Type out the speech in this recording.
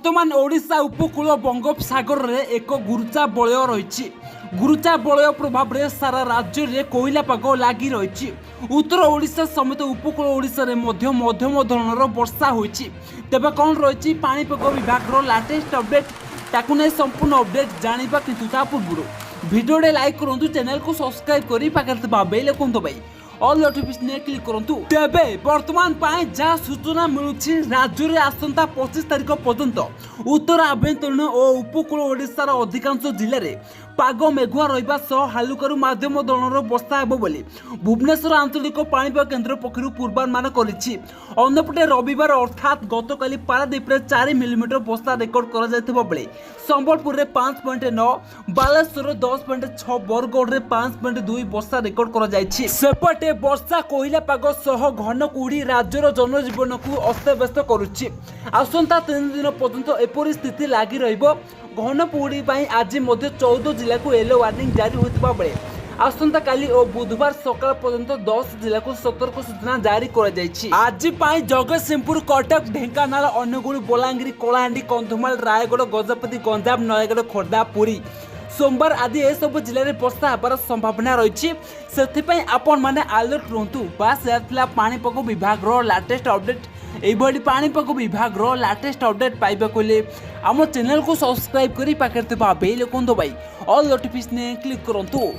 बर्तमान ओडिशा उपकूल बंगोपसागर में एक गुरुचा बलय रही। गुरुचा बलय प्रभाव में सारा राज्य में कोईला पाग लगी रही। उत्तर ओडिशा समेत उपकूल ओडिशा रे मध्यम धरणर वर्षा होईछि। तेबे कौन रही पाणीपाग विभाग लाटेस्ट अपडेट ताकू नहीं संपूर्ण अपडेट जानिबा किंतु ता पूर्व वीडियो लाइक करूँ, चैनल को सब्सक्राइब करी पाखे बेल आइकन दबाई ऑल नोटिफिकेशन क्लिक करूँ। तेबे वर्तमान जहाँ सूचना मिलूछि राज्य में आसंता 25 तारिख पर्यंत उत्तर आभ्यंतरीण और उपकूल ओडिशार अधिकांश जिले में पाग मेघुआ रहिबा सह हालुकारू मध्यम धरणर वर्षा हेबो बोली भुवनेश्वर आंचलिक पाणीपाग केन्द्र पक्षरु पूर्वानुमान करिछि। अन्यपटे रविवार अर्थात गतकाली पारादीप रे 4 मिलीमीटर वर्षा रेकर्ड करा जायथिबा बेले संबलपुर रे 5.9, बालेश्वर 10.6, बरगढ़ रे 5.2 वर्षा रेकर्ड करा जायछि। सेपटे वर्षा कोइला पाग सह घन कुहुडी राज्यर जनजीवन को अस्तव्यस्त करुछि। आसंता 3 दिन पर्यंत एपरि स्थिति लागि रहिबो। घन कुहुडी पई आज मध्य 14 जिला को येलो वार्निंग जारी होइतबा बेले आसंता काली और बुधवार सकाळ पर्यंत 10 जिला को सतर्क सूचना जारी करा जायछि। आज पई जगतसिंहपुर, कटक, ढेंकानाल, अनुगुल, बलांगीर, कलाहांडी, कंधमाल, रायगढ़, गजपति, गंजाम, नयगढ़, खोर्धा, पुरी, सोमवार आदि ए सब जिले में वर्षा होबार संभावना रही। से आपण मैंने अलर्ट रुहतु। बास यार पाणीपाग विभाग लाटेस्ट अपडेट। यही पाणीपाग विभाग लाटेस्ट अपडेट पाइबा आम चैनल को सब्सक्राइब करी पाखे बेल आइकन दबाई ऑल नोटिफिकेशन क्लिक करूँ।